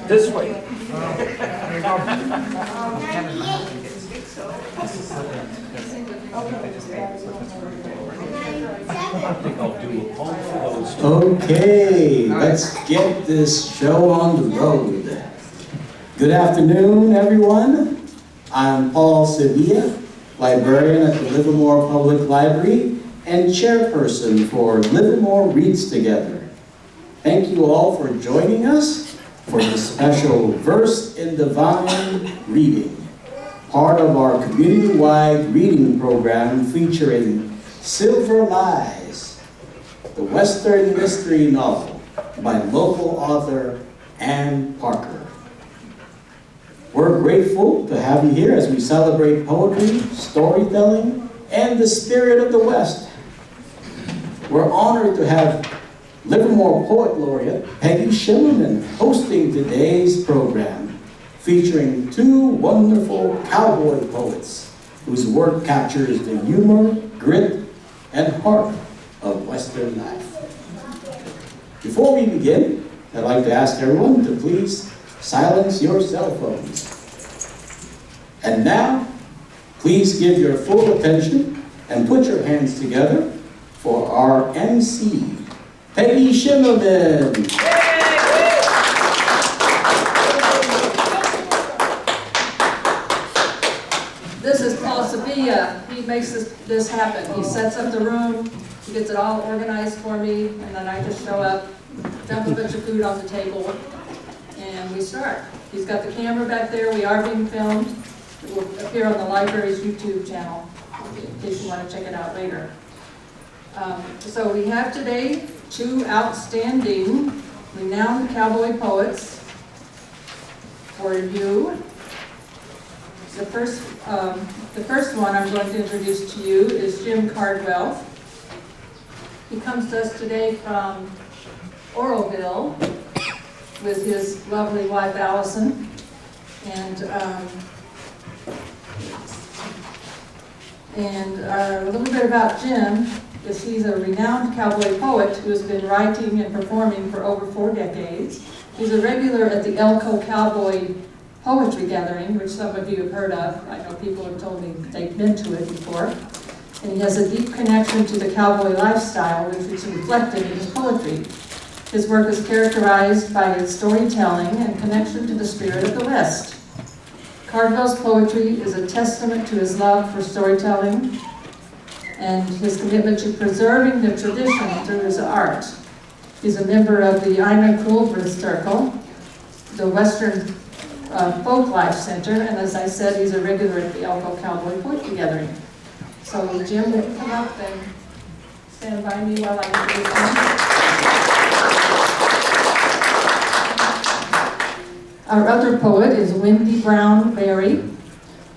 This way. Okay, let's get this show on the road. Good afternoon, everyone. I'm Paul Sevilla, librarian at the Livermore Public Library and chairperson for Livermore Reads Together. Thank you all for joining us for the special Verse in Divine reading, part of our community-wide reading program featuring Silver Lies, the Western mystery novel by local author Ann Parker. We're grateful to have you here as we celebrate poetry, storytelling, and the spirit of the West. We're honored to have Livermore Poet Laureate Peggy Schimmelman hosting today's program, featuring two wonderful cowboy poets whose work captures the humor, grit, and heart of Western life. Before we begin, I'd like to ask everyone to please silence your cell phones. And now, please give your full attention and put your hands together for our MC, Peggy Schimmelman. This is Paul Sevilla. He makes this happen. He sets up the room, he gets it all organized for me, and then I just show up, dump a bunch of food on the table, and we start. He's got the camera back there. We are being filmed. It will appear on the library's YouTube channel in case you want to check it out later. So we have today two outstanding, renowned cowboy poets for you. The first one I'm going to introduce to you is Jim Cardwell. He comes to us today from Oroville with his lovely wife Allison, and a little bit about Jim is he's a renowned cowboy poet who has been writing and performing for over 4 decades. He's a regular at the Elko Cowboy Poetry Gathering, which some of you have heard of. I know people have told me they've been to it before. And he has a deep connection to the cowboy lifestyle, which is reflected in his poetry. His work is characterized by its storytelling and connection to the spirit of the West. Cardwell's poetry is a testament to his love for storytelling and his commitment to preserving the tradition through his art. He's a member of the Ina Coolbrith Circle, the Western Folk Life Center, and as I said, he's a regular at the Elko Cowboy Poetry Gathering. So Jim, will you come up and stand by me while I introduce him? Our other poet is Wendy Brown Berry.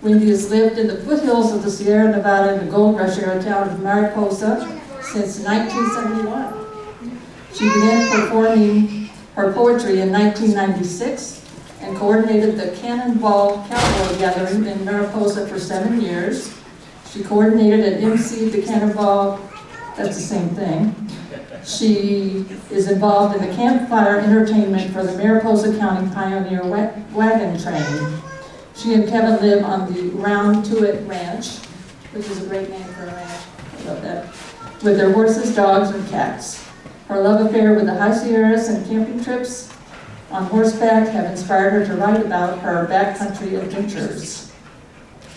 Wendy has lived in the foothills of the Sierra Nevada in the gold rush era town of Mariposa since 1971. She began performing her poetry in 1996 and coordinated the Cannonball Cowboy Gathering in Mariposa for 7 years. She coordinated and emceed the Cannonball, that's the same thing. She is involved in the campfire entertainment for the Mariposa County Pioneer Wagon Train. She and Kevin live on the Round Tuit Ranch, which is a great name for a ranch, I love that, with their horses, dogs, and cats. Her love affair with the High Sierras and camping trips on horseback have inspired her to write about her backcountry adventures.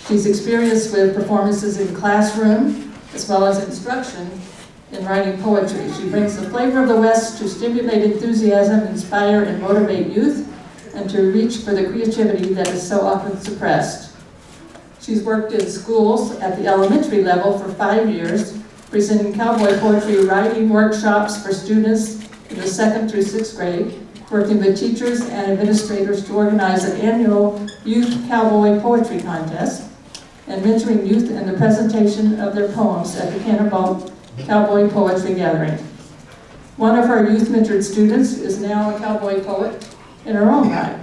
She's experienced with performances in classroom as well as instruction in writing poetry. She brings the flavor of the West to stimulate enthusiasm, inspire, and motivate youth, and to reach for the creativity that is so often suppressed. She's worked in schools at the elementary level for 5 years, presenting cowboy poetry writing workshops for students in the 2nd through 6th grade, working with teachers and administrators to organize an annual youth cowboy poetry contest, and mentoring youth in the presentation of their poems at the Cannonball Cowboy Poetry Gathering. One of her youth mentored students is now a cowboy poet in her own right.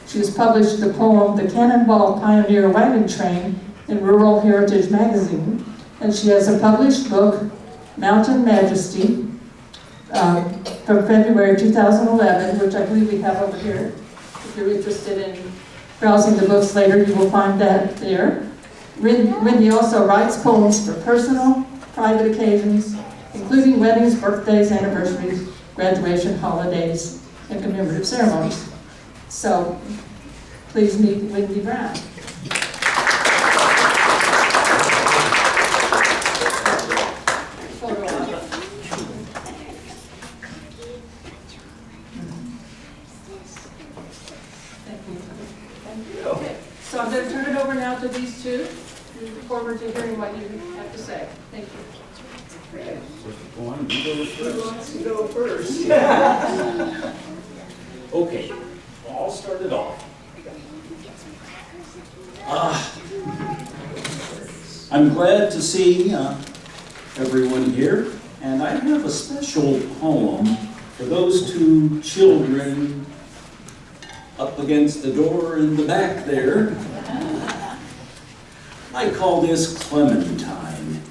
She has published the poem, The Cannonball Pioneer Wagon Train, in Rural Heritage Magazine, and she has a published book, Mountain Majesty, from February 2011, which I believe we have over here. If you're interested in browsing the books later, you will find that there. Wendy also writes poems for personal, private occasions, including weddings, birthdays, anniversaries, graduation, holidays, and commemorative ceremonies. So, please meet Wendy Brown. So I'm going to turn it over now to these two. We look forward to hearing what you have to say. Thank you. Okay. Who wants to go first? Okay, I'll start it off. I'm glad to see everyone here, and I have a special poem for those two children up against the door in the back there. I call this Clementine.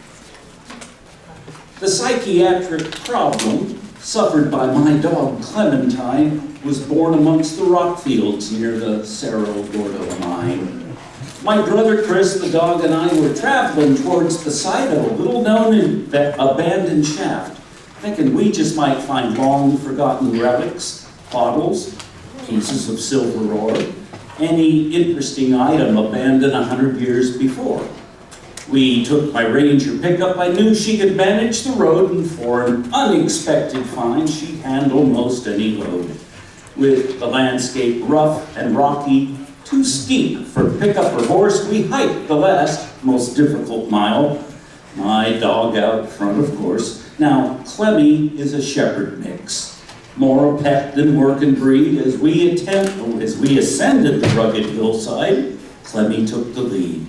The psychiatric problem suffered by my dog Clementine was born amongst the rock fields near the Cerro Gordo mine. My brother Chris, the dog, and I were traveling towards the site of a little-known abandoned shaft, thinking we just might find long-forgotten relics, bottles, pieces of silver ore, any interesting item abandoned 100 years before. We took my Ranger pickup. I knew she could manage the road, and for an unexpected find, she'd handle most any load. With the landscape rough and rocky, too steep for pickup or horse, we hiked the last, most difficult mile. My dog out front, of course. Now, Clemmy is a shepherd mix, more a pet than working breed. As we ascended the rugged hillside, Clemmy took the lead.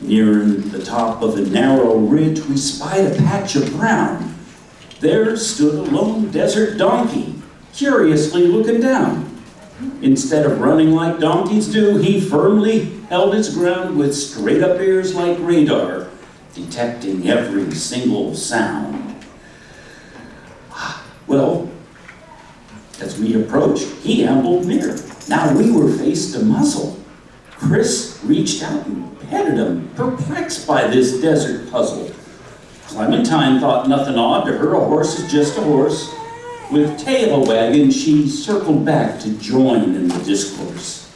Nearing the top of a narrow ridge, we spied a patch of brown. There stood a lone desert donkey, curiously looking down. Instead of running like donkeys do, he firmly held his ground with straight-up ears like radar, detecting every single sound. Well, as we approached, he ambled near. Now we were face to muzzle. Chris reached out and petted him, perplexed by this desert puzzle. Clementine thought nothing odd. To her, a horse is just a horse. With tail wagging, she circled back to join in the discourse.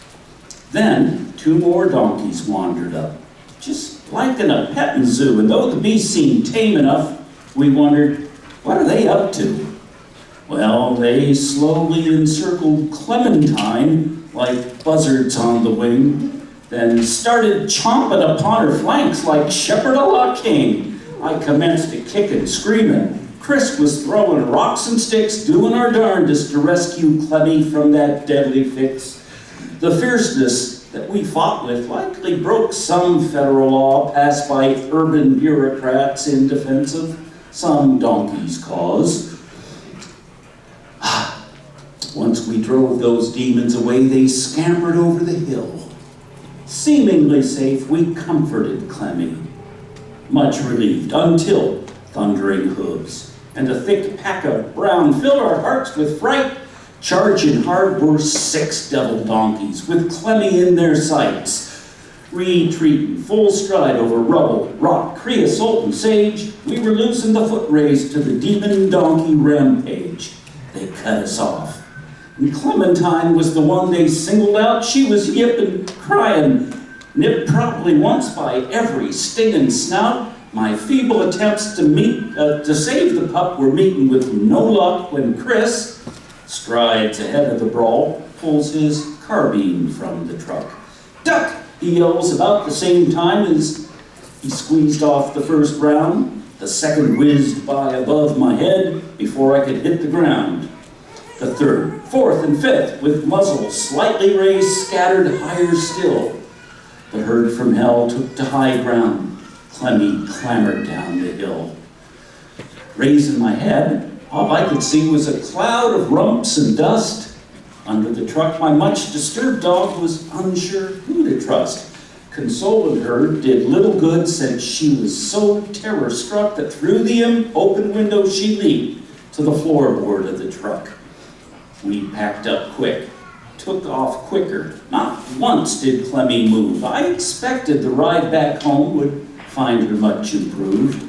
Then, two more donkeys wandered up, just like in a petting zoo, and though the beasts seemed tame enough, we wondered, what are they up to? Well, they slowly encircled Clementine like buzzards on the wing, then started chomping upon her flanks like shepherd a la king. I commenced to kick and screaming. Chris was throwing rocks and sticks, doing our darndest to rescue Clemmy from that deadly fix. The fierceness that we fought with likely broke some federal law passed by urban bureaucrats in defense of some donkey's cause. Once we drove those demons away, they scampered over the hill. Seemingly safe, we comforted Clemmy, much relieved, until thundering hooves and a thick pack of brown filled our hearts with fright. Charging hard were 6 devil donkeys, with Clemmy in their sights. Retreating full stride over rubble, rock, creosote, and sage, we were losing the foot race to the demon donkey rampage. They cut us off. And Clementine was the one they singled out. She was yipping, crying, nipped probably once by every stinging snout. My feeble attempts to save the pup were meeting with no luck when Chris, strides ahead of the brawl, pulls his carbine from the truck. Duck! He yells about the same time as he squeezed off the first round. The second whizzed by above my head before I could hit the ground. The third, fourth, and fifth, with muzzles slightly raised, scattered higher still. The herd from hell took to high ground. Clemmy clambered down the hill. Raising my head, all I could see was a cloud of rumps and dust. Under the truck, my much disturbed dog was unsure who to trust. Consoling her did little good, since she was so terror-struck that through the open window she leaped to the floorboard of the truck. We packed up quick, took off quicker. Not once did Clemmy move. I expected the ride back home would find her much improved,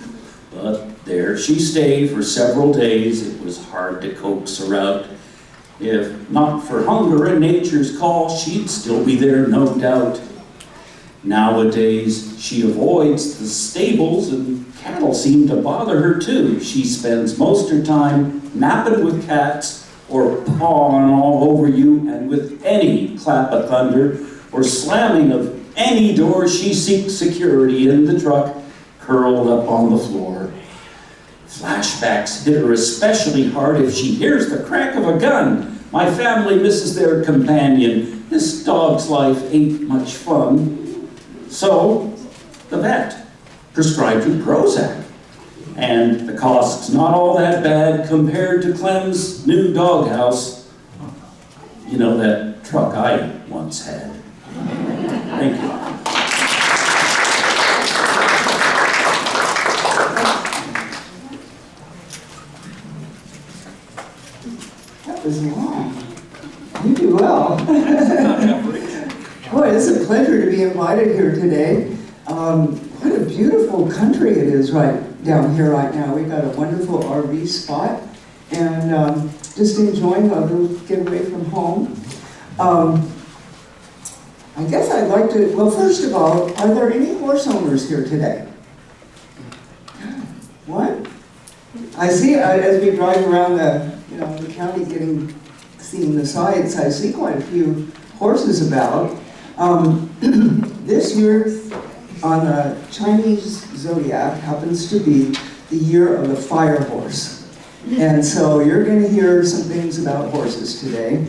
but there she stayed for several days. It was hard to coax her out. If not for hunger and nature's call, she'd still be there, no doubt. Nowadays, she avoids the stables, and cattle seem to bother her too. She spends most of her time napping with cats or pawing all over you, and with any clap of thunder or slamming of any door, she seeks security in the truck, curled up on the floor. Flashbacks hit her especially hard if she hears the crack of a gun. My family misses their companion. This dog's life ain't much fun. So, the vet prescribed her Prozac. And the cost's not all that bad compared to Clem's new doghouse. You know, that truck I once had. Thank you. That was long. You do well. Boy, it's a pleasure to be invited here today. What a beautiful country it is right down here right now. We've got a wonderful RV spot, and just enjoying a little getaway from home. I guess I'd like to, well, first of all, are there any horse owners here today? What? I see, as we drive around the county seeing the sights, I see quite a few horses about. This year on the Chinese zodiac happens to be the year of the fire horse. And so you're going to hear some things about horses today.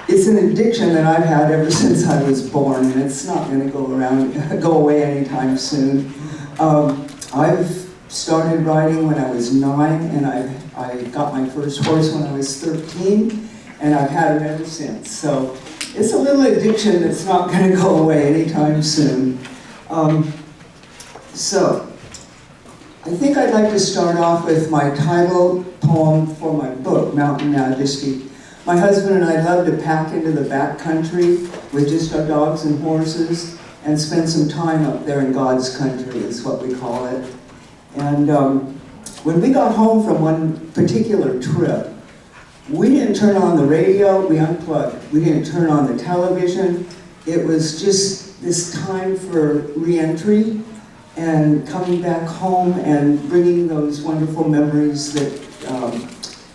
It's an addiction that I've had ever since I was born, and it's not going to go away anytime soon. I've started riding when I was 9, and I got my first horse when I was 13, and I've had it ever since. So it's a little addiction that's not going to go away anytime soon. So I think I'd like to start off with my title poem for my book, Mountain Majesty. My husband and I love to pack into the back country with just our dogs and horses and spend some time up there in God's country, is what we call it. And when we got home from one particular trip, we didn't turn on the radio, we unplugged. We didn't turn on the television. It was just this time for re-entry and coming back home and bringing those wonderful memories that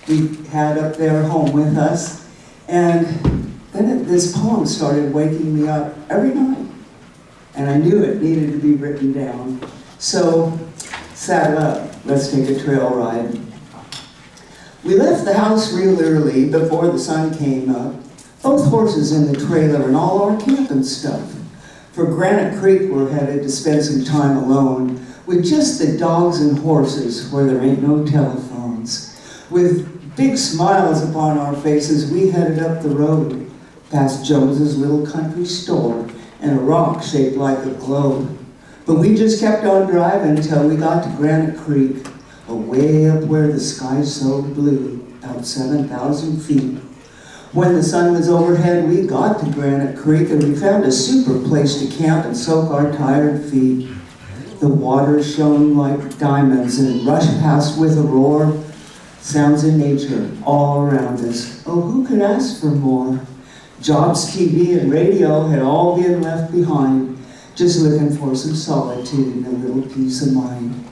we had up there home with us. And then this poem started waking me up every night. And I knew it needed to be written down. So, saddle up, let's take a trail ride. We left the house real early before the sun came up, both horses in the trailer and all our camping stuff. For Granite Creek we're headed to spend some time alone with just the dogs and horses where there ain't no telephones. With big smiles upon our faces, we headed up the road, past Jones's little country store and a rock shaped like a globe. But we just kept on driving until we got to Granite Creek, away up where the sky's so blue, about 7,000 feet. When the sun was overhead, we got to Granite Creek and we found a super place to camp and soak our tired feet. The water shone like diamonds and rushed past with a roar. Sounds of nature all around us. Oh, who could ask for more? Jobs, TV, and radio had all been left behind, just looking for some solitude and a little peace of mind.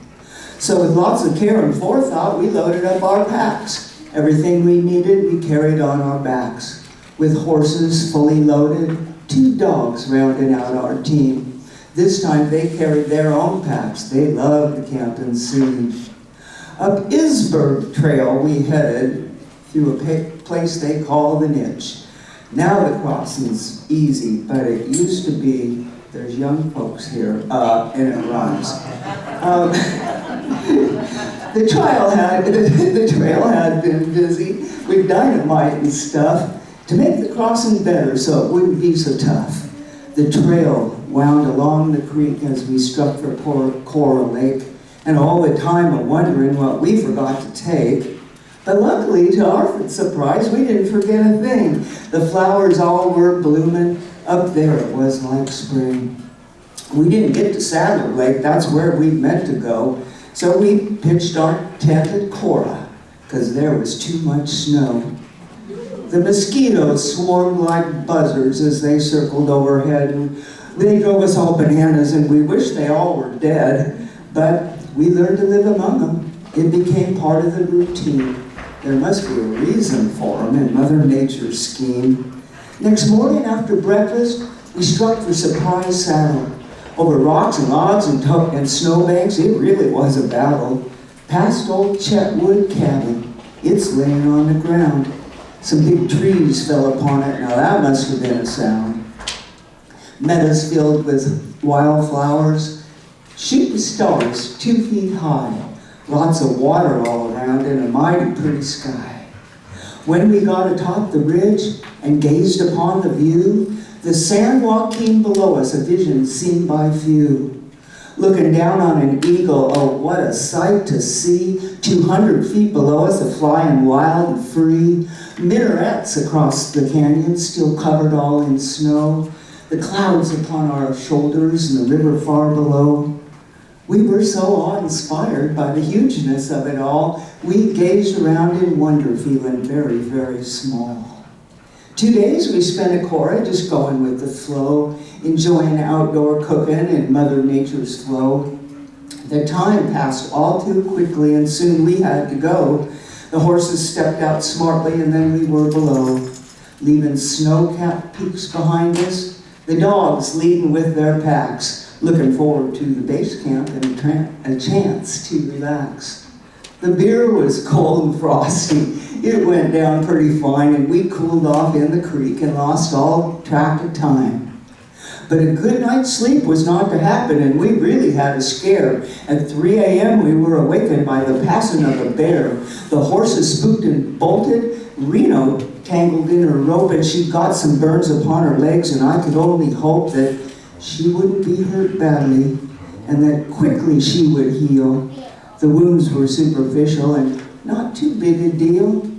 So with lots of care and forethought, we loaded up our packs. Everything we needed, we carried on our backs. With horses fully loaded, 2 dogs rounded out our team. This time they carried their own packs. They loved the camping scene. Up Isberg Trail we headed through a place they call the Niche. Now the crossing's easy, but it used to be, there's young folks here, and it rhymes. The trail had been busy with dynamite and stuff to make the crossing better so it wouldn't be so tough. The trail wound along the creek as we struck for Coral Lake, and all the time of wondering what we forgot to take. But luckily, to our surprise, we didn't forget a thing. The flowers all were blooming. Up there it was like spring. We didn't get to Saddler Lake, that's where we meant to go. So we pitched our tent at Cora, because there was too much snow. The mosquitoes swarmed like buzzards as they circled overhead, and they drove us all bananas, and we wished they all were dead. But we learned to live among them. It became part of the routine. There must be a reason for them in Mother Nature's scheme. Next morning after breakfast, we struck for Surprise Saddle. Over rocks and logs and snowbanks, it really was a battle. Past old Chetwood cabin, it's laying on the ground. Some big trees fell upon it, now that must have been a sound. Meadows filled with wildflowers, shooting stars 2 feet high, lots of water all around and a mighty pretty sky. When we got atop the ridge and gazed upon the view, the sandwalk came below us, a vision seen by few. Looking down on an eagle, oh, what a sight to see. 200 feet below us, a flying wild and free. Minarets across the canyon, still covered all in snow. The clouds upon our shoulders and the river far below. We were so awe-inspired by the hugeness of it all, we gazed around in wonder, feeling very, very small. 2 days we spent at Cora, just going with the flow, enjoying outdoor cooking and Mother Nature's flow. The time passed all too quickly, and soon we had to go. The horses stepped out smartly, and then we were below, leaving snow-capped peaks behind us, the dogs leading with their packs, looking forward to the base camp and a chance to relax. The beer was cold and frosty. It went down pretty fine, and we cooled off in the creek and lost all track of time. But a good night's sleep was not to happen, and we really had a scare. At 3 a.m. we were awakened by the passing of a bear. The horses spooked and bolted. Reno tangled in her rope, and she got some burns upon her legs, and I could only hope that she wouldn't be hurt badly, and that quickly she would heal. The wounds were superficial and not too big a deal.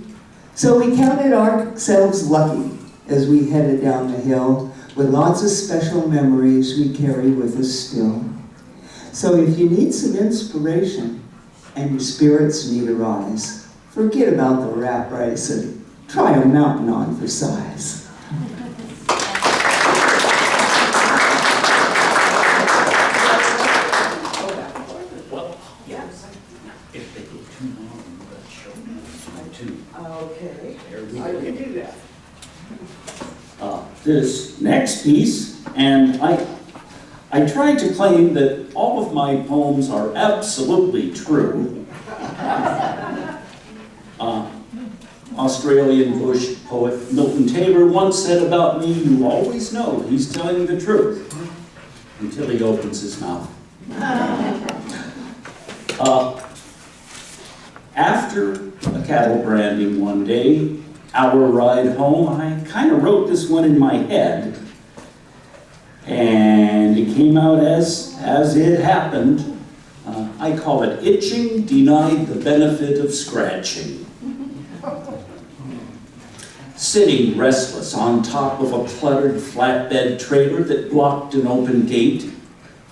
So we counted ourselves lucky as we headed down the hill with lots of special memories we carry with us still. So if you need some inspiration and your spirits need a rise, forget about the rat race and try a mountain on for size. Okay, I can do that. This next piece, and I tried to claim that all of my poems are absolutely true. Australian bush poet Milton Taylor once said about me, "You always know he's telling the truth until he opens his mouth." After a cattle branding one day, our ride home, I kind of wrote this one in my head, and it came out as it happened. I call it Itching Denied the Benefit of Scratching. Sitting restless on top of a cluttered flatbed trailer that blocked an open gate,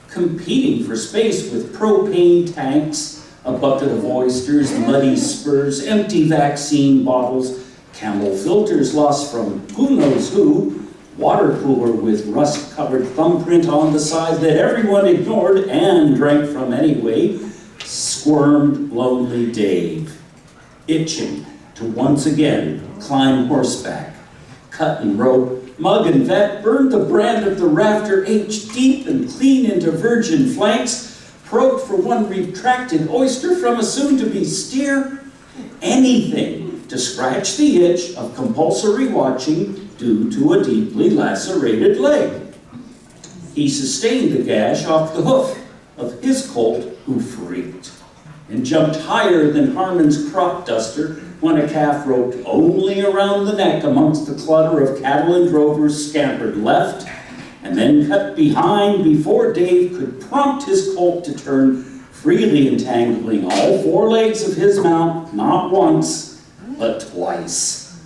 competing for space with propane tanks, a bucket of oysters, muddy spurs, empty vaccine bottles, Camel filters lost from who knows who, water cooler with rust-covered thumbprint on the side that everyone ignored and drank from anyway, squirmed lonely Dave, itching to once again climb horseback, cut and rope, mug and vet, burned the brand of the rafter H deep and clean into virgin flanks, probed for one retracted oyster from a soon-to-be steer, anything to scratch the itch of compulsory watching due to a deeply lacerated leg. He sustained the gash off the hoof of his colt who freaked. and jumped higher than Harmon's crop duster when a calf roped only around the neck amongst the clutter of cattle and drovers scampered left and then cut behind before Dave could prompt his colt to turn, freely entangling all four legs of his mount, not once, but twice.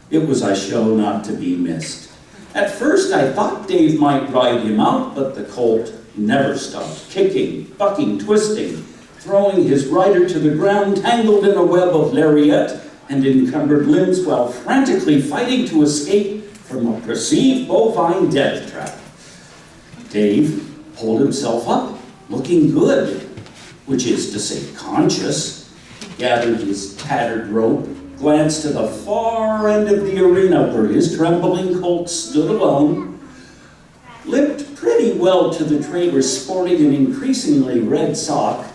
It was a show not to be missed. At first I thought Dave might ride him out, but the colt never stopped kicking, bucking, twisting, throwing his rider to the ground, tangled in a web of lariat and encumbered limbs while frantically fighting to escape from a perceived bovine death trap. Dave pulled himself up, looking good, which is to say conscious, gathered his tattered rope, glanced to the far end of the arena where his trembling colt stood alone, limped pretty well to the trailer sporting an increasingly red sock,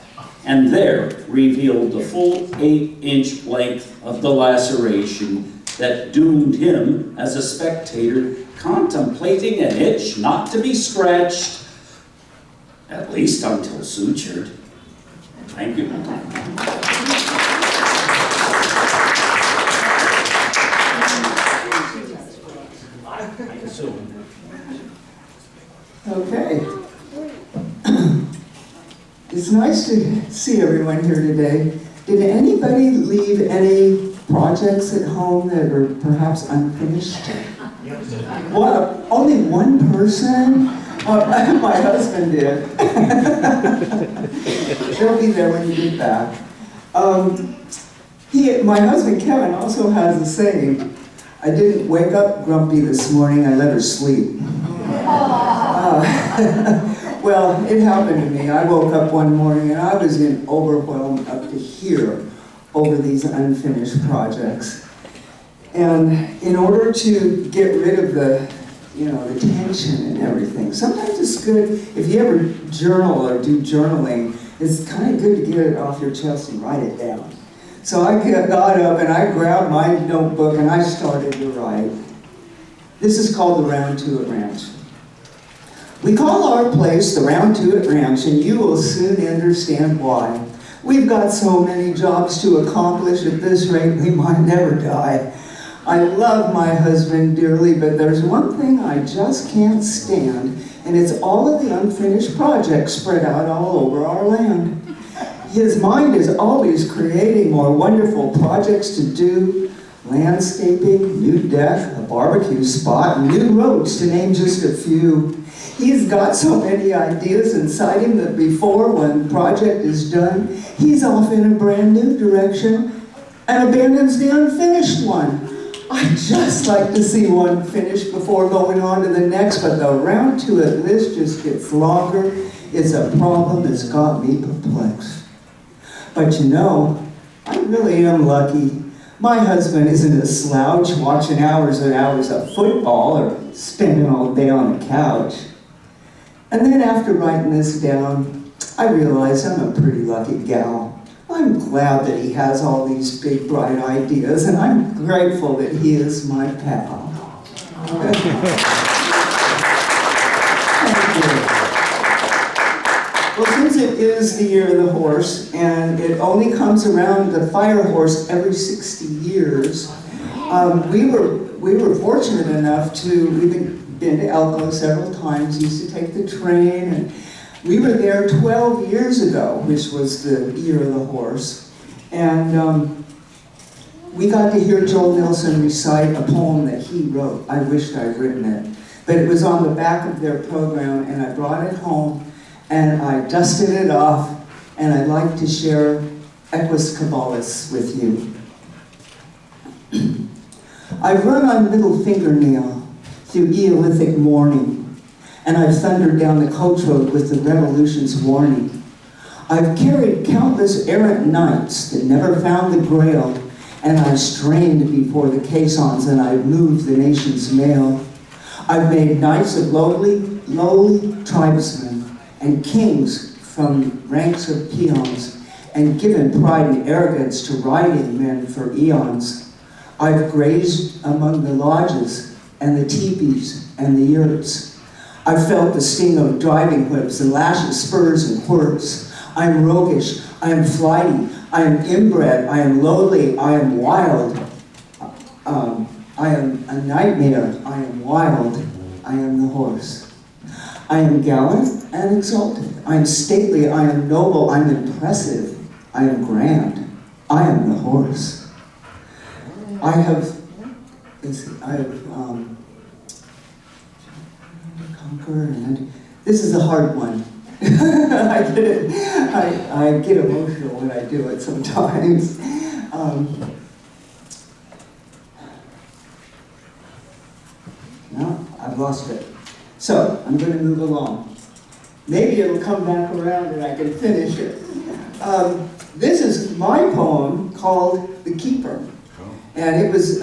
and there revealed the full 8-inch length of the laceration that doomed him as a spectator contemplating an itch not to be scratched, at least until sutured. Thank you. Okay. It's nice to see everyone here today. Did anybody leave any projects at home that are perhaps unfinished? What? Only one person? My husband did. They'll be there when you get back. My husband Kevin also has a saying, I didn't wake up grumpy this morning, I let her sleep. Well, it happened to me. I woke up one morning and I was overwhelmed up to here over these unfinished projects. And in order to get rid of the tension and everything, sometimes it's good, if you ever journal or do journaling, it's kind of good to get it off your chest and write it down. So I got up and I grabbed my notebook and I started to write. This is called the Round Two at Ranch. We call our place the Round Two at Ranch, and you will soon understand why. We've got so many jobs to accomplish at this rate, we might never die. I love my husband dearly, but there's one thing I just can't stand, and it's all of the unfinished projects spread out all over our land. His mind is always creating more wonderful projects to do, landscaping, new deck, a barbecue spot, new roads, to name just a few. He's got so many ideas inside him that before one project is done, he's off in a brand new direction and abandons the unfinished one. I'd just like to see one finished before going on to the next, but the Round Two at list just gets longer. It's a problem that's got me perplexed. But I really am lucky. My husband isn't a slouch watching hours and hours of football or spending all day on the couch. And then after writing this down, I realized I'm a pretty lucky gal. I'm glad that he has all these big, bright ideas, and I'm grateful that he is my pal. Thank you. Well, since it is the year of the horse, and it only comes around the fire horse every 60 years, we were fortunate enough we've been to Elko several times, used to take the train, and we were there 12 years ago, which was the year of the horse, and we got to hear Joel Nelson recite a poem that he wrote. I wished I'd written it, but it was on the back of their program, and I brought it home, and I dusted it off, and I'd like to share Equus Caballus with you. I've run on middle fingernail through Eolithic morning, and I've thundered down the coach road with the revolution's warning. I've carried countless errant knights that never found the grail, and I've strained before the caissons, and I've moved the nation's mail. I've made knights of lowly tribesmen, and kings from ranks of peons, and given pride and arrogance to riding men for eons. I've grazed among the lodges, and the teepees, and the yurts. I've felt the sting of driving whips, and lashes, spurs, and whirts. I am roguish, I am flighty, I am inbred, I am lowly, I am wild. I am a nightmare, I am wild, I am the horse. I am gallant and exalted, I am stately, I am noble, I am impressive, I am grand, I am the horse. I have conquer, and this is a hard one. I get emotional when I do it sometimes. No, I've lost it. So, I'm going to move along. Maybe it'll come back around and I can finish it. This is my poem called The Keeper. And it was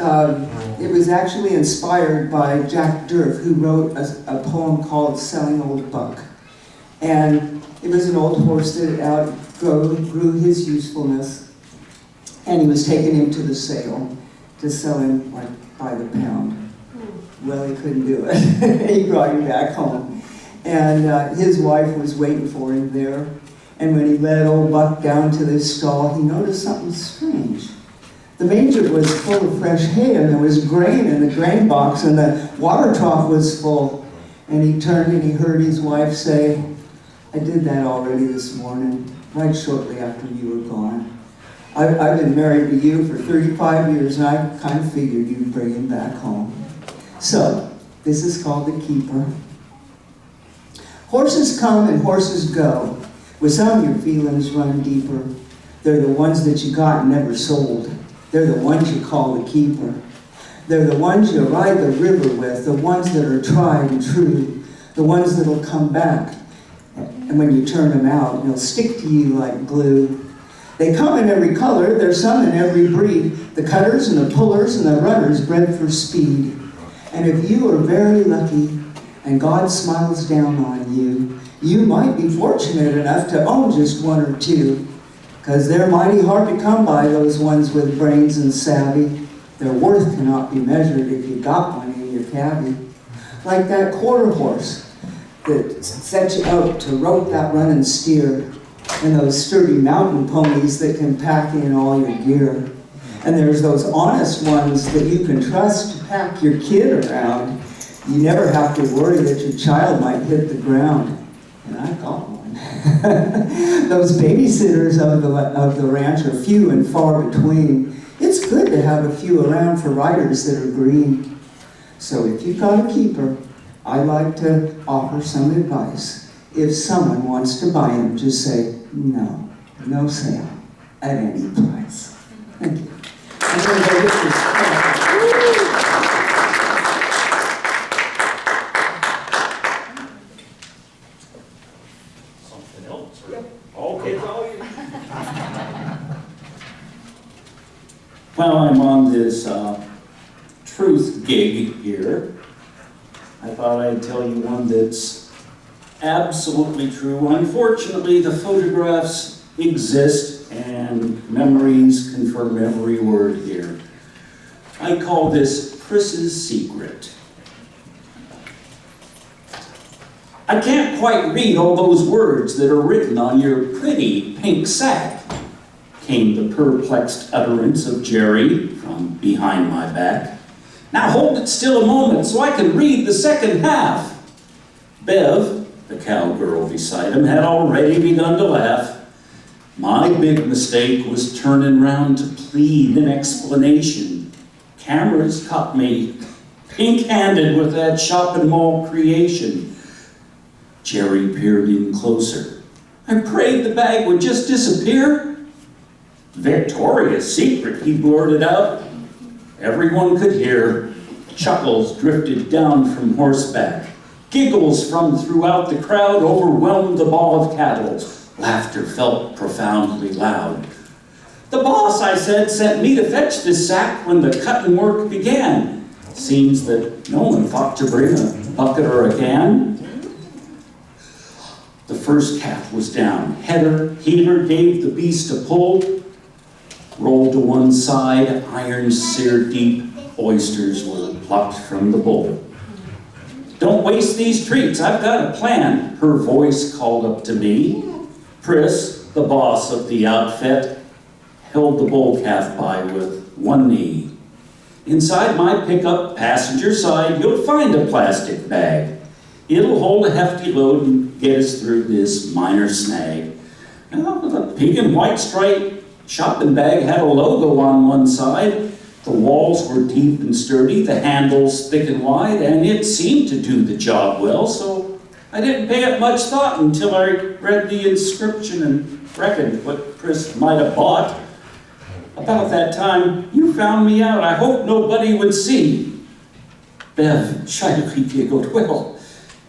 actually inspired by Jack Durf, who wrote a poem called Selling Old Buck. And it was an old horse that outgrew his usefulness, and he was taking him to the sale to sell him like by the pound. Well, he couldn't do it. He brought him back home. And his wife was waiting for him there. And when he led old Buck down to this stall, he noticed something strange. The manger was full of fresh hay, and there was grain in the grain box, and the water trough was full. And he turned and he heard his wife say, "I did that already this morning, right shortly after you were gone. I've been married to you for 35 years, and I kind of figured you'd bring him back home." So, this is called The Keeper. Horses come and horses go. With some, your feelings run deeper. They're the ones that you got and never sold. They're the ones you call the keeper. They're the ones you ride the river with, the ones that are tried and true, the ones that'll come back. And when you turn them out, they'll stick to you like glue. They come in every color, there's some in every breed, the cutters and the pullers and the runners bred for speed. And if you are very lucky and God smiles down on you, you might be fortunate enough to own just one or two, because they're mighty hard to come by, those ones with brains and savvy. Their worth cannot be measured if you got one in your cabby. Like that quarter horse that sets you out to rope that running steer, and those sturdy mountain ponies that can pack in all your gear. And there's those honest ones that you can trust to pack your kid around. You never have to worry that your child might hit the ground. And I got one. Those babysitters of the ranch are few and far between. It's good to have a few around for riders that are green. So if you've got a keeper, I'd like to offer some advice. If someone wants to buy him, just say, no, no sale, at any price. Thank you. I'm going to go get this. Something else? Okay. Well, I'm on this truth gig here. I thought I'd tell you one that's absolutely true. Unfortunately, the photographs exist and memories confirm every word here. I call this Chris's secret. I can't quite read all those words that are written on your pretty pink sack, came the perplexed utterance of Jerry from behind my back. Now hold it still a moment so I can read the second half. Bev, the cowgirl beside him, had already begun to laugh. My big mistake was turning round to plead an explanation. Cameras caught me pink-handed with that shopping mall creation. Jerry peered in closer. I prayed the bag would just disappear. Victoria's Secret, he blurted out. Everyone could hear. Chuckles drifted down from horseback. Giggles from throughout the crowd overwhelmed the ball of cattle. Laughter felt profoundly loud. The boss, I said, sent me to fetch this sack when the cutting work began. Seems that no one thought to bring a bucket or a can. The first calf was down. Heater gave the beast a pull. Rolled to one side, iron seared deep, oysters were plucked from the bowl. Don't waste these treats, I've got a plan, her voice called up to me. Pris, The boss of the outfit held the bull calf by with one knee. Inside my pickup passenger side, you'll find a plastic bag. It'll hold a hefty load and get us through this minor snag. Now, the pink and white striped shopping bag had a logo on one side. The walls were deep and sturdy, the handles thick and wide, and it seemed to do the job well, so I didn't pay it much thought until I read the inscription and reckoned what Chris might have bought. About that time, you found me out. I hope nobody would see. Bev shyly giggled. Well,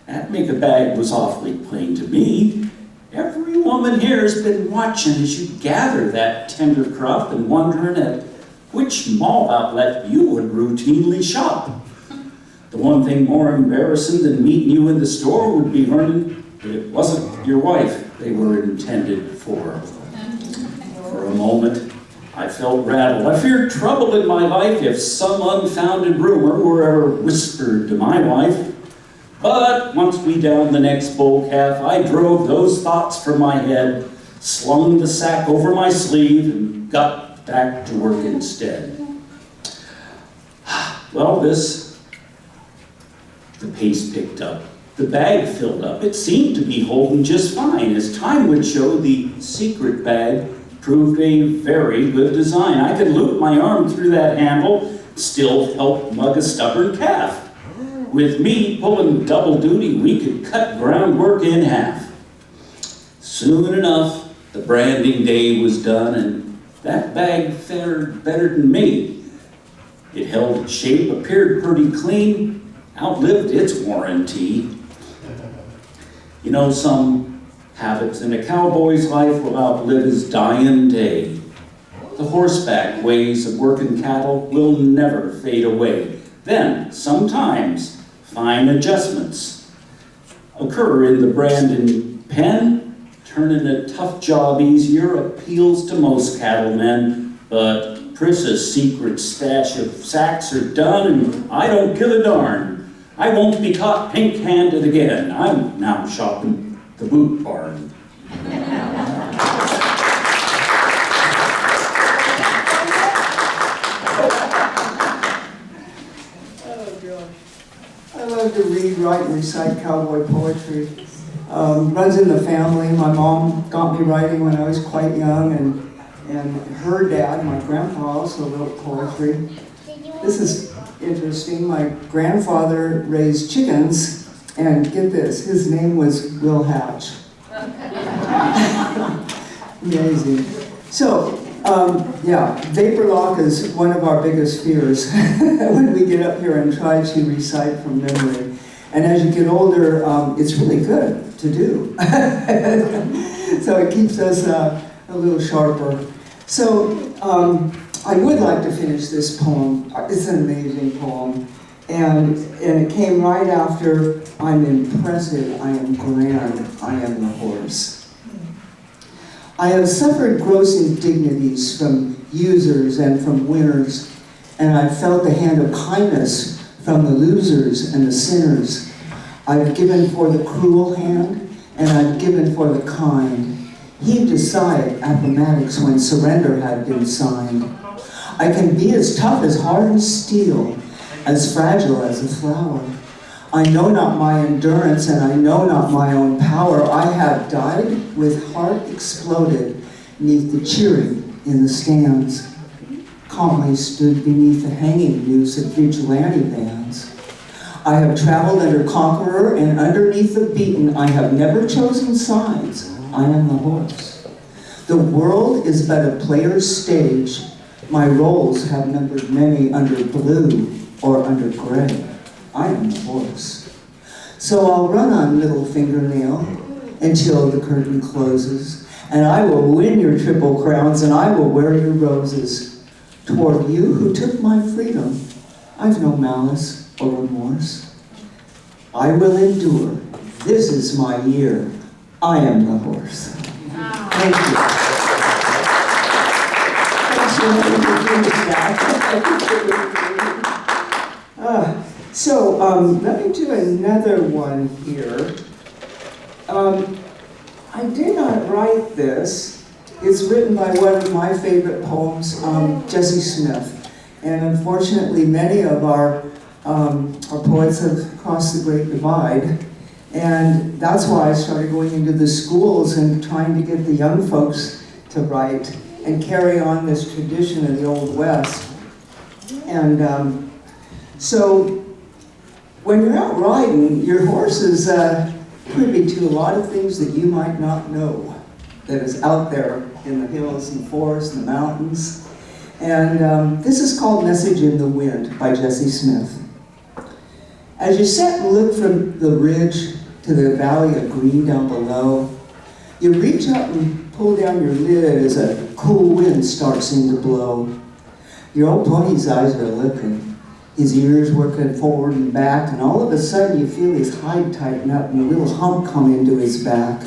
that make-a bag was awfully plain to me. Every woman here has been watching as you gather that tender crop and wondering at which mall outlet you would routinely shop. The one thing more embarrassing than meeting you in the store would be learning that it wasn't your wife they were intended for. For a moment, I felt rattled. I feared trouble in my life if some unfounded rumor were ever whispered to my wife. But once we downed the next bull calf, I drove those thoughts from my head, slung the sack over my sleeve, and got back to work instead. Well, the pace picked up. The bag filled up. It seemed to be holding just fine. As time would show, the secret bag proved a very good design. I could loop my arm through that handle, still help mug a stubborn calf. With me pulling double duty, we could cut groundwork in half. Soon enough, the branding day was done, and that bag fared better than me. It held its shape, appeared pretty clean, outlived its warranty. You know, some habits in a cowboy's life will outlive his dying day. The horseback ways of working cattle will never fade away. Then, sometimes, fine adjustments occur in the branding pen. Turning a tough job easier appeals to most cattlemen, but Prissa's secret stash of sacks are done, and I don't give a darn. I won't be caught pink-handed again. I'm now shopping the boot barn. I love to read, write, and recite cowboy poetry. Runs in the family. My mom got me writing when I was quite young, and her dad, my grandpa, also wrote poetry. This is interesting. My grandfather raised chickens, and get this, his name was Will Hatch. Amazing. So, yeah, vapor lock is one of our biggest fears when we get up here and try to recite from memory. And as you get older, it's really good to do. So it keeps us a little sharper. So I would like to finish this poem. It's an amazing poem. And it came right after, I'm impressive, I am grand, I am the horse. I have suffered gross indignities from users and from winners, and I've felt the hand of kindness from the losers and the sinners. I've given for the cruel hand, and I've given for the kind. Heaved aside appomattox when surrender had been signed. I can be as tough as hardened steel, as fragile as a flower. I know not my endurance, and I know not my own power. I have died with heart exploded neath the cheering in the stands. Calmly stood beneath the hanging noose of vigilante bands. I have traveled under conqueror, and underneath the beaten, I have never chosen sides. I am the horse. The world is but a player's stage. My roles have numbered many under blue or under gray. I am the horse. So I'll run on little fingernail until the curtain closes, and I will win your triple crowns, and I will wear your roses. Toward you who took my freedom, I've no malice or remorse. I will endure. This is my year. I am the horse. Thank you. Thanks for letting me do that. So let me do another one here. I did not write this, It's written by one of my favorite poems, Jessie Smith. And unfortunately, many of our poets have crossed the Great Divide. And that's why I started going into the schools and trying to get the young folks to write and carry on this tradition of the Old West. And so when you're out riding, your horse is privy to a lot of things that you might not know that is out there in the hills and forests and the mountains. And this is called Message in the Wind by Jessie Smith. As you sit and look from the ridge to the valley of green down below, you reach up and pull down your lid as a cool wind starts in to blow. Your old pony's eyes are looking, his ears working forward and back, and all of a sudden you feel his hide tighten up and a little hump come into his back.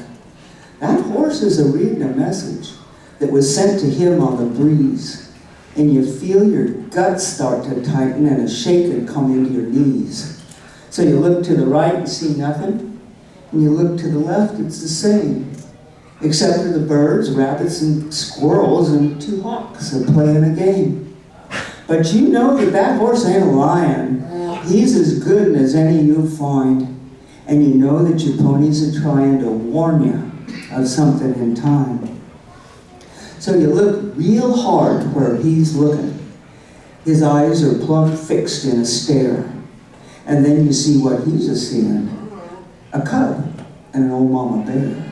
That horse is reading a message that was sent to him on the breeze. And you feel your guts start to tighten and a shaking come into your knees. So you look to the right and see nothing, and you look to the left, it's the same. Except for the birds, rabbits, and squirrels, and two hawks are playing a game. But you know that that horse ain't a lion. He's as good as any you'll find. And you know that your ponies are trying to warn you of something in time. So you look real hard where he's looking. His eyes are plumb fixed in a stare. And then you see what he's a-seeing. A cub and an old mama bear.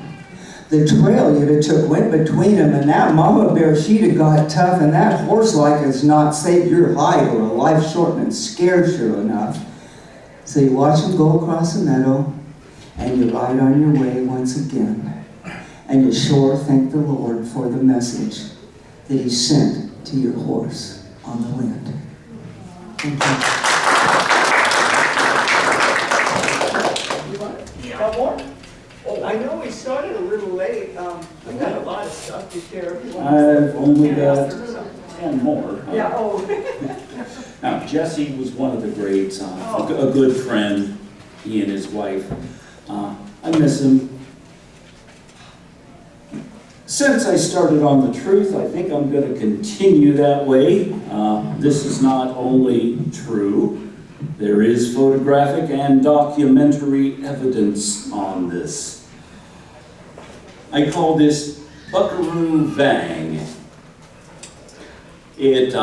The trail you'd have took went between them, and that mama bear, she'd have got tough, and that horse like has not saved your hide or a life-shortening scare sure enough. So you watch him go across the meadow, and you ride on your way once again. And you sure thank the Lord for the message that he sent to your horse on the wind. Thank you. One more? Oh, I know we started a little late. We got a lot of stuff to share. I've only got 10 more. Yeah, oh. Now, Jesse was one of the greats, a good friend, he and his wife. I miss him. Since I started on the truth, I think I'm going to continue that way. This is not only true, there is photographic and documentary evidence on this. I call this Buckaroo Vang. It,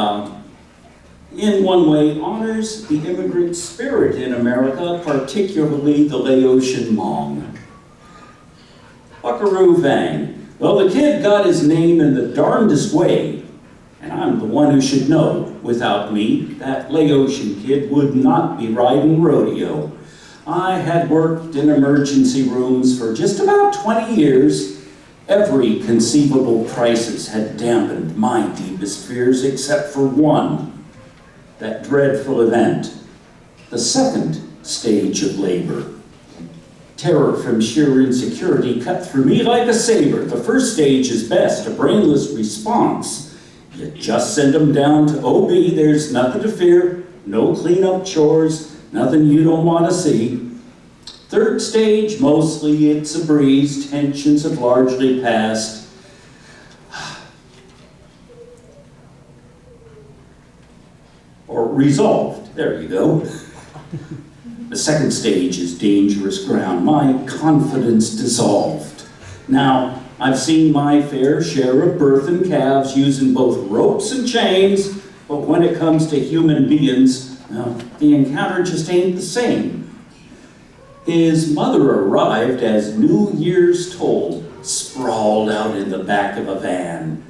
in one way, honors the immigrant spirit in America, particularly the Laotian Hmong. Buckaroo Vang. Well, the kid got his name in the darndest way, and I'm the one who should know. Without me, that Laotian kid would not be riding rodeo. I had worked in emergency rooms for just about 20 years. Every conceivable crisis had dampened my deepest fears except for one, that dreadful event, the second stage of labor. Terror from sheer insecurity cut through me like a saber. The first stage is best, a brainless response. You just send them down to OB, there's nothing to fear, no cleanup chores, nothing you don't want to see. Third stage, mostly it's a breeze, tensions have largely passed. Or resolved, there you go. The second stage is dangerous ground. My confidence dissolved. Now, I've seen my fair share of birthing calves using both ropes and chains, but when it comes to human beings, well, the encounter just ain't the same. His mother arrived as New Year's told, sprawled out in the back of a van.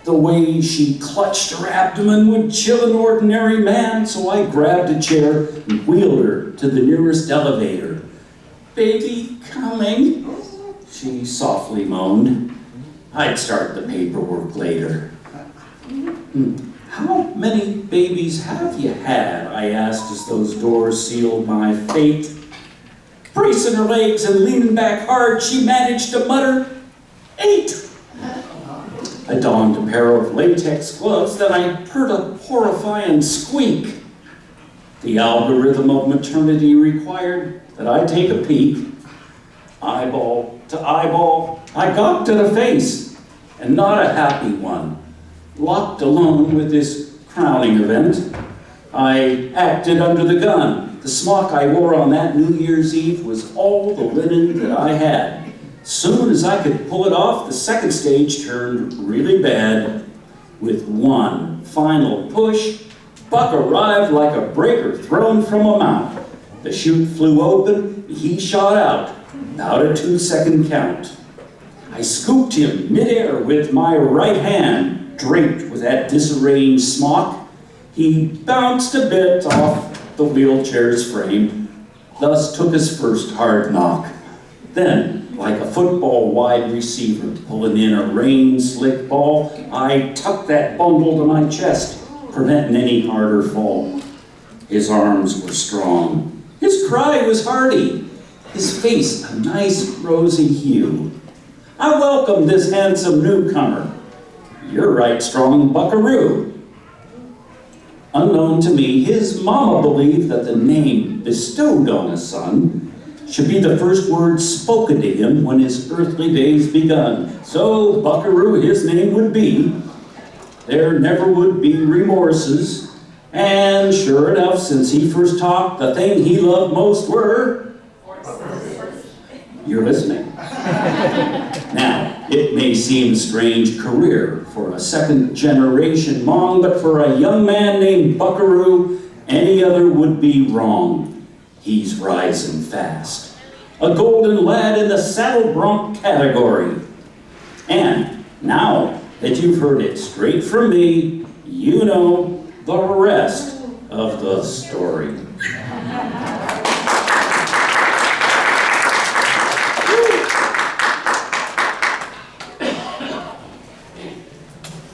The way she clutched her abdomen would chill an ordinary man, so I grabbed a chair and wheeled her to the nearest elevator. "Baby coming," she softly moaned. "I'd start the paperwork later." "How many babies have you had?" I asked as those doors sealed my fate. Bracing her legs and leaning back hard, she managed to mutter, "8." I donned a pair of latex gloves, then I heard a horrifying squeak. The algorithm of maternity required that I take a peek. Eyeball to eyeball, I got to the face, and not a happy one. Locked alone with this crowning event, I acted under the gun. The smock I wore on that New Year's Eve was all the linen that I had. Soon as I could pull it off, the second stage turned really bad. With one final push, Buck arrived like a breaker thrown from a mount. The chute flew open, and he shot out, about a 2-second count. I scooped him midair with my right hand, draped with that disarranged smock. He bounced a bit off the wheelchair's frame, thus took his first hard knock. Then, like a football wide receiver pulling in a rain-slick ball, I tucked that bundle to my chest, preventing any harder fall. His arms were strong. His cry was hearty. His face a nice rosy hue. I welcomed this handsome newcomer. You're right strong buckaroo. Unknown to me, his mama believed that the name bestowed on a son should be the first word spoken to him when his earthly days begun. So Buckaroo his name would be. There never would be remorses. And sure enough, since he first talked, the thing he loved most were... You're listening. Now, it may seem a strange career for a second-generation Hmong, but for a young man named Buckaroo, any other would be wrong. He's rising fast. A golden lad in the saddle bronc category. And now that you've heard it straight from me, you know the rest of the story.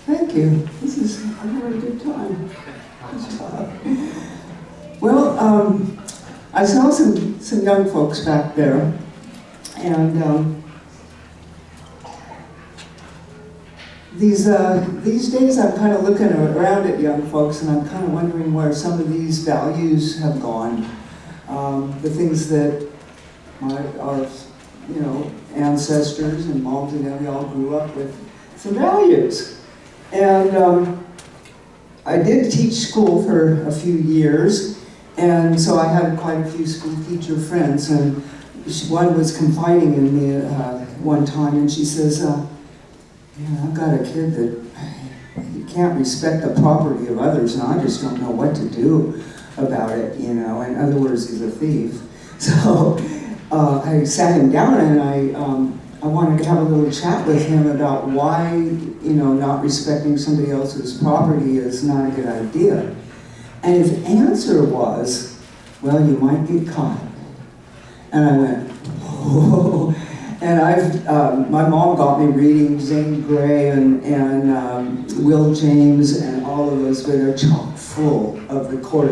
Thank you. This is a very good time. Well, I saw some young folks back there, and these days I'm kind of looking around at young folks, and I'm kind of wondering where some of these values have gone. The things that our ancestors and moms and dad, we all grew up with some values. And I did teach school for a few years, and so I had quite a few school teacher friends, and one was confiding in me one time, and she says, I've got a kid that he can't respect the property of others, and I just don't know what to do about it, In other words, he's a thief. So I sat him down, and I wanted to have a little chat with him about why, not respecting somebody else's property is not a good idea. And his answer was, well, you might get caught. And I went, whoa. And my mom got me reading Zane Grey and Will James and all of those, where they're chock full of the Code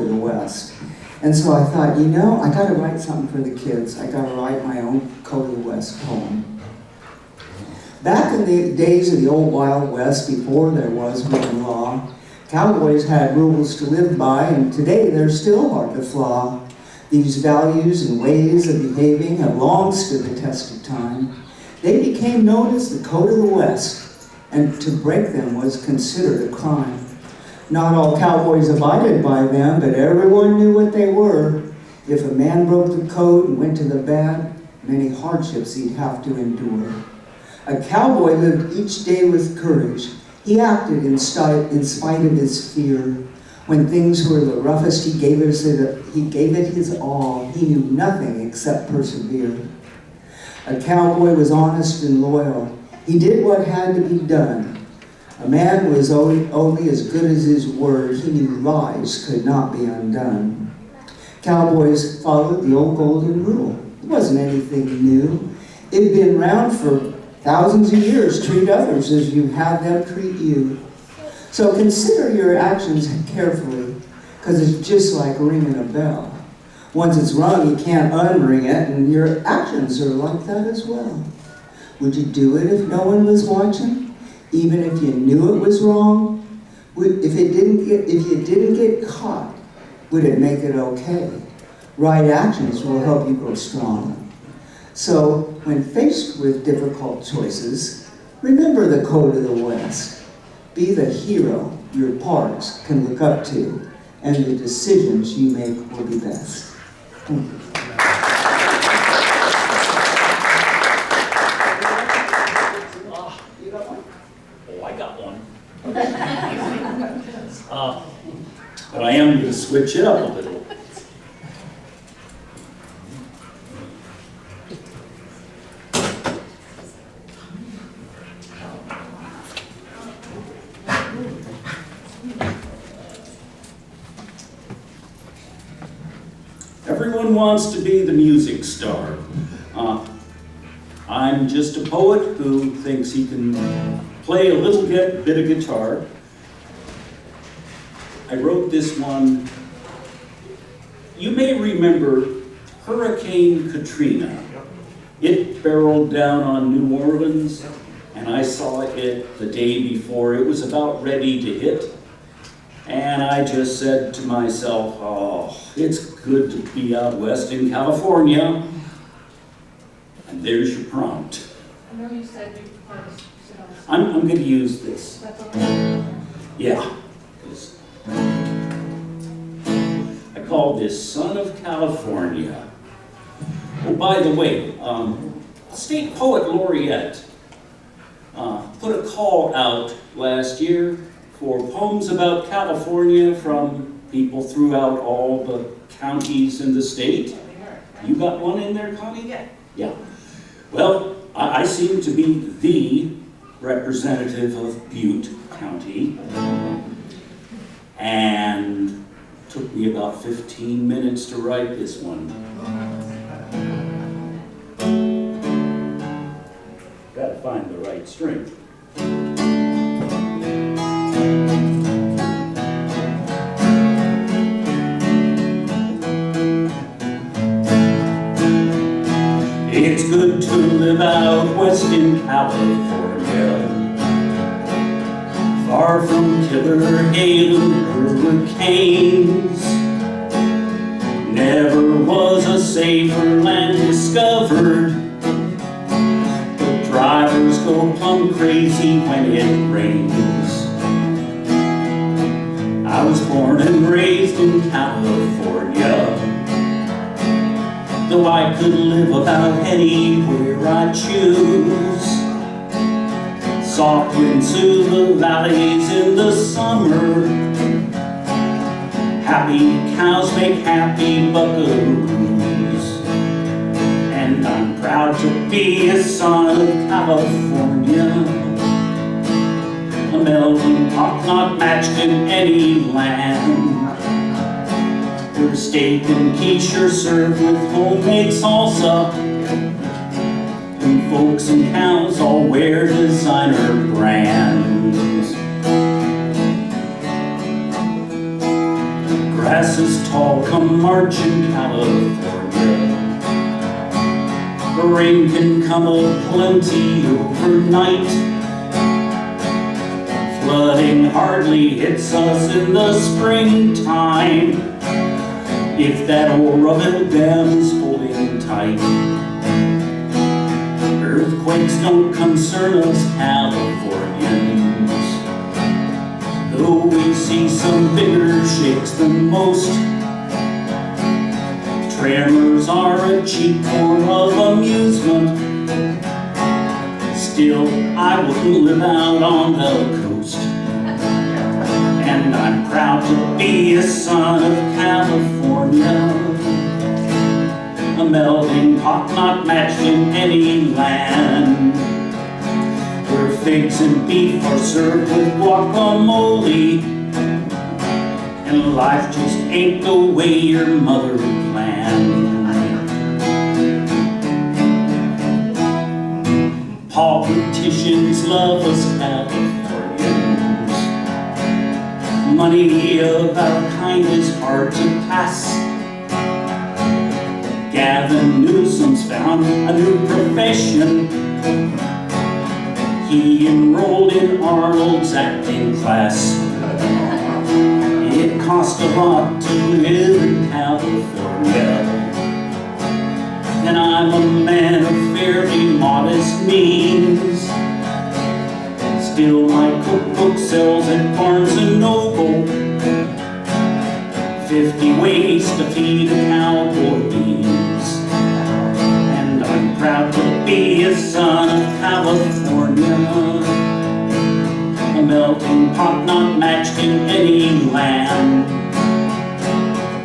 of the West. And so I thought, I got to write something for the kids. I got to write my own Code of the West poem. Back in the days of the old Wild West, before there was written law, cowboys had rules to live by, and today they're still hard to flaw. These values and ways of behaving have long stood the test of time. They became known as the Code of the West, and to break them was considered a crime. Not all cowboys abided by them, but everyone knew what they were. If a man broke the code and went to the bad, many hardships he'd have to endure. A cowboy lived each day with courage. He acted in spite of his fear. When things were the roughest, he gave it his all. He knew nothing except persevere. A cowboy was honest and loyal. He did what had to be done. A man was only as good as his word. He knew lies could not be undone. Cowboys followed the old golden rule. It wasn't anything new. It had been around for thousands of years. Treat others as you have them treat you. So consider your actions carefully, because it's just like ringing a bell. Once it's rung, you can't unring it, and your actions are like that as well. Would you do it if no one was watching? Even if you knew it was wrong? If you didn't get caught, would it make it okay? Right actions will help you grow strong. So when faced with difficult choices, Remember the code of the West. Be the hero your parks can look up to, and the decisions you make will be best. Thank you. You got one? Oh, I got one. But I am going to switch it up a little. Everyone wants to be the music star. I'm just a poet who thinks he can play a little bit of guitar. I wrote this one. You may remember Hurricane Katrina. It barreled down on New Orleans, and I saw it the day before it was about ready to hit. And I just said to myself, oh, it's good to be out west in California. And there's your prompt. I know you said you wanted to sit on this. I'm going to use this. That's okay. Yeah. I call this Son of California. Oh, by the way, State Poet Laureate put a call out last year for poems about California from people throughout all the counties in the state. You got one in there, Connie? Yeah. Yeah. Well, I seem to be the representative of Butte County, and took me about 15 minutes to write this one. Gotta find the right string. It's good to live out west in California, far from killer hail and hurricanes. Never was a safer land discovered, but drivers go plumb crazy when it rains. I was born and raised in California, though I could live about anywhere I choose. Soft winds through the valleys in the summer. Happy cows make happy buckaroos. And I'm proud to be a son of California, a melting pot not matched in any land, where steak and quiche are served with homemade salsa, and folks and cows all wear designer brands. Grass is tall come March in California. The rain can come a-plenty overnight. Flooding hardly hits us in the springtime, if that old Roosevelt Dam is holding tight. Earthquakes don't concern us Californians, though we see some bigger shakes than most. Tremors are a cheap form of amusement. Still, I wouldn't live out on the coast. And I'm proud to be a son of California, a melting pot not matched in any land, where figs and beef are served with guacamole, and life just ain't the way your mother planned. Politicians love us Californians. Money of our kind is hard to pass. Gavin Newsom's found a new profession. He enrolled in Arnold's acting class. It cost a lot to live in California, and I'm a man of fairly modest means. Still my cookbook sells at Barnes & Noble. 50 ways to feed a cowboy bees. And I'm proud to be a son of California, a melting pot not matched in any land,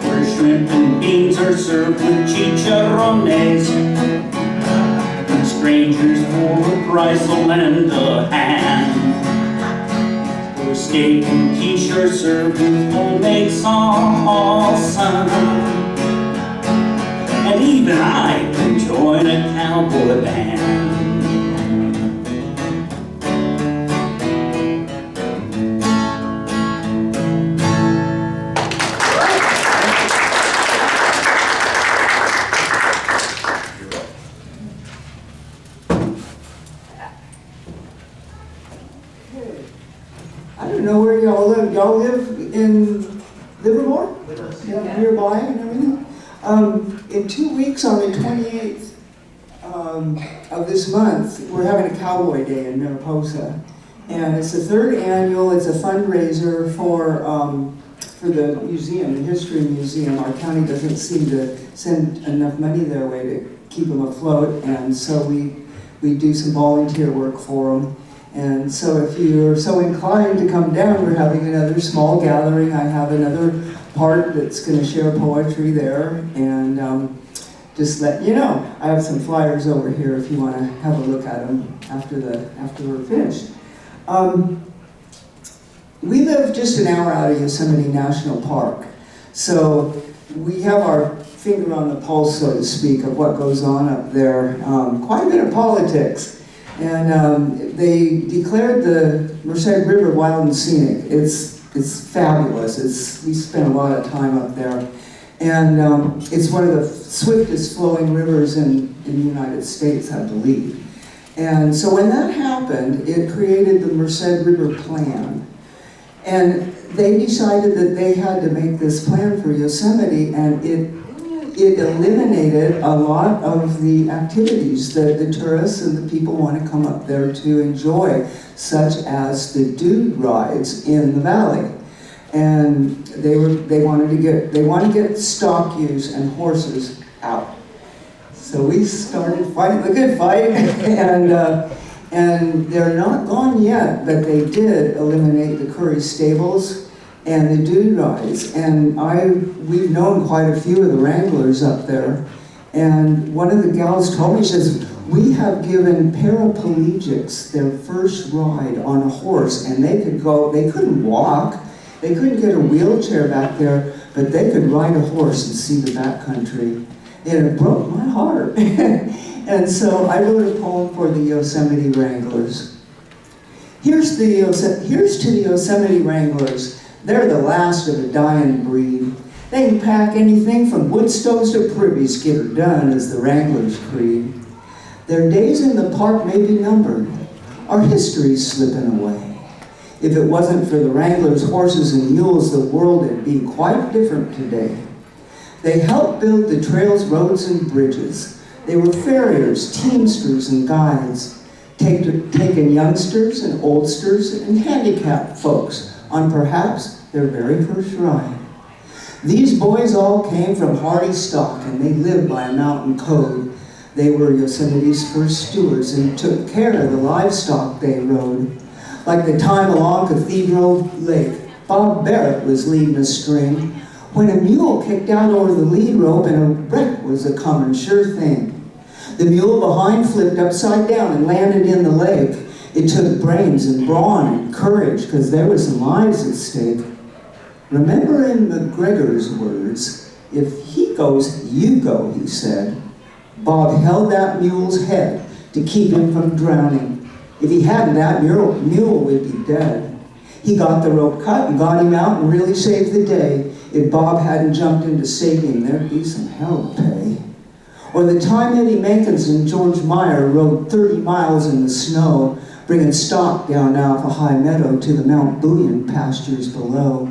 where shrimp and beans are served with chicharrones, and strangers for a price will lend a hand, where steak and quiche are served with homemade salsa, and even I can join a cowboy band. I don't know where y'all live. Y'all live in Livermore? Yeah, nearby and everything? In 2 weeks, on the 28th of this month, we're having a Cowboy Day in Mariposa. And it's the 3rd annual, it's a fundraiser for the museum, the History Museum. Our county doesn't seem to send enough money their way to keep them afloat, and so we do some volunteer work for them. And so if you're so inclined to come down, we're having another small gathering. I have another part that's going to share poetry there, and just let you know. I have some flyers over here if you want to have a look at them after we're finished. We live just an hour out of Yosemite National Park, so we have our finger on the pulse, so to speak, of what goes on up there. Quite a bit of politics. And they declared the Merced River wild and scenic. It's fabulous. We spent a lot of time up there. And it's one of the swiftest flowing rivers in the United States, I believe. And so when that happened, it created the Merced River Plan. And they decided that they had to make this plan for Yosemite, and it eliminated a lot of the activities that the tourists and the people want to come up there to enjoy, such as the dude rides in the valley. And they wanted to get stock ewes and horses out. So we started fighting the good fight, and they're not gone yet, but they did eliminate the Curry stables and the dude rides. And we've known quite a few of the wranglers up there. And one of the gals told me, she says, we have given paraplegics their first ride on a horse, and they couldn't walk, they couldn't get a wheelchair back there, but they could ride a horse and see the backcountry. And it broke my heart. And so I wrote a poem for the Yosemite Wranglers. Here's to the Yosemite Wranglers. They're the last of a dying breed. They can pack anything from wood stoves to privies, get her done, as the Wranglers' creed. Their days in the park may be numbered. Our history's slipping away. If it wasn't for the Wranglers' horses and mules, the world would be quite different today. They helped build the trails, roads, and bridges. They were farriers, teamsters, and guides, taking youngsters and oldsters and handicapped folks on perhaps their very first ride. These boys all came from hardy stock, and they lived by a mountain code. They were Yosemite's first stewards and took care of the livestock they rode. Like the time along Cathedral Lake, Bob Barrett was leading a string when a mule kicked out over the lead rope, and a wreck was a common sure thing. The mule behind flipped upside down and landed in the lake. It took brains and brawn and courage, because there were some lives at stake. Remember in McGregor's words, if he goes, you go, he said. Bob held that mule's head to keep him from drowning. If he hadn't, that mule would be dead. He got the rope cut and got him out and really saved the day. If Bob hadn't jumped in to save him, there'd be some hell to pay. Or the time Eddie Mankins and George Meyer rode 30 miles in the snow, bringing stock down Alpha High Meadow to the Mount Bullion pastures below.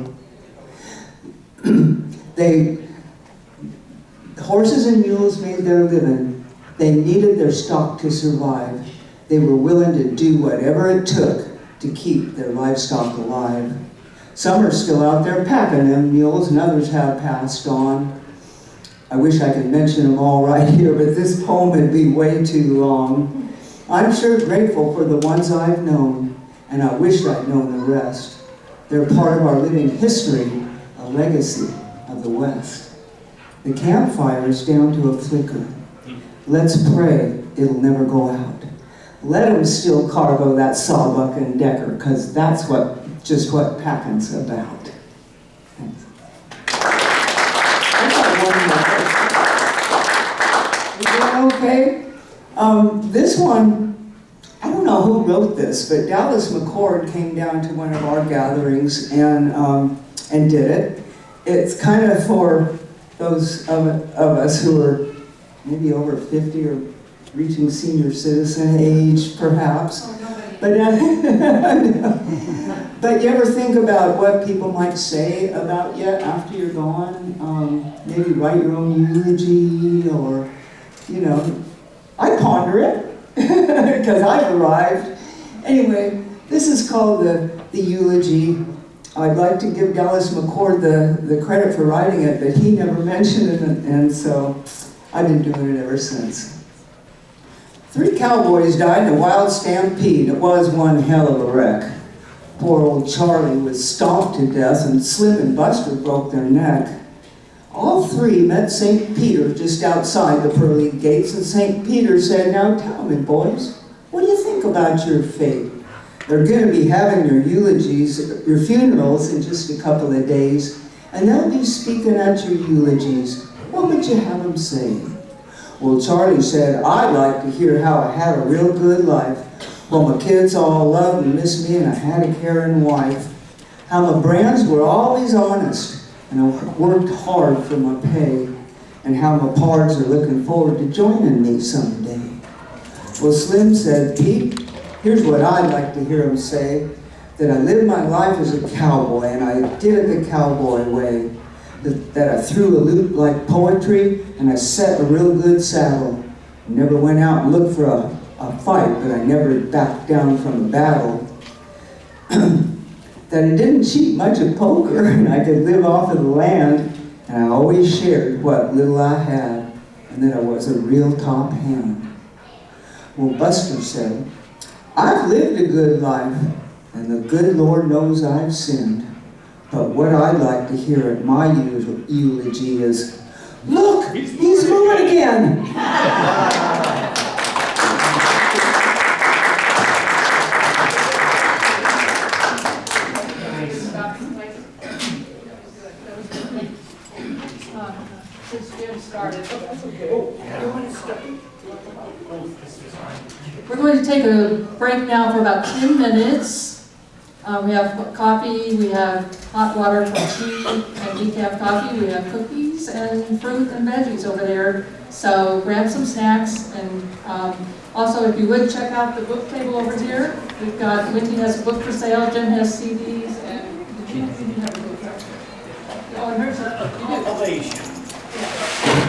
Horses and mules made their living. They needed their stock to survive. They were willing to do whatever it took to to keep their livestock alive. Some are still out there packing them mules, and others have passed on. I wish I could mention them all right here, but this poem would be way too long. I'm sure grateful for the ones I've known, and I wish I'd known the rest. They're part of our living history, a legacy of the West. The campfire's down to a flicker. Let's pray it'll never go out. Let them still cargo that sawbuck and decker, 'cause that's just what packing's about. Thanks. I got one more. You doing okay? This one, I don't know who wrote this, but Dallas McCord came down to one of our gatherings and did it. It's kind of for those of us who are maybe over 50 or reaching senior citizen age, perhaps. But you ever think about what people might say about you after you're gone? Maybe write your own eulogy, or, you know, I ponder it, because I've arrived. Anyway, this is called the eulogy. I'd like to give Dallas McCord the credit for writing it, but he never mentioned it, and so I've been doing it ever since. 3 cowboys died in a wild stampede. It was one hell of a wreck. Poor old Charlie was stomped to death, and Slim and Buster broke their neck. All 3 met St. Peter just outside the pearly gates, and St. Peter said, "Now tell me, boys, what do you think about your fate? They're going to be having your eulogies, your funerals in just a couple of days, and they'll be speaking at your eulogies. What would you have them say?" Well, Charlie said, "I'd like to hear how I had a real good life. Well, my kids all loved and missed me, and I had a caring wife. How my brands were always honest, and I worked hard for my pay. And how my pards are looking forward to joining me someday." Well, Slim said, "Pete, here's what I'd like to hear him say. That I lived my life as a cowboy, and I did it the cowboy way. That I threw a loot like poetry, and I set a real good saddle. I never went out and looked for a fight, but I never backed down from a battle. That I didn't cheat much at poker, and I could live off of the land, and I always shared what little I had, and that I was a real top hand." Well, Buster said, "I've lived a good life, and the good Lord knows I've sinned. But what I'd like to hear at my eulogy is, look, he's moving again." We're going to take a break now for about 10 minutes. We have coffee, we have hot water from tea and decaf coffee, we have cookies and fruit and veggies over there. So grab some snacks, and also if you would check out the book table over here. We've got, Wendy has a book for sale, Jen has CDs, and did you have a book? Oh, and hers, you do.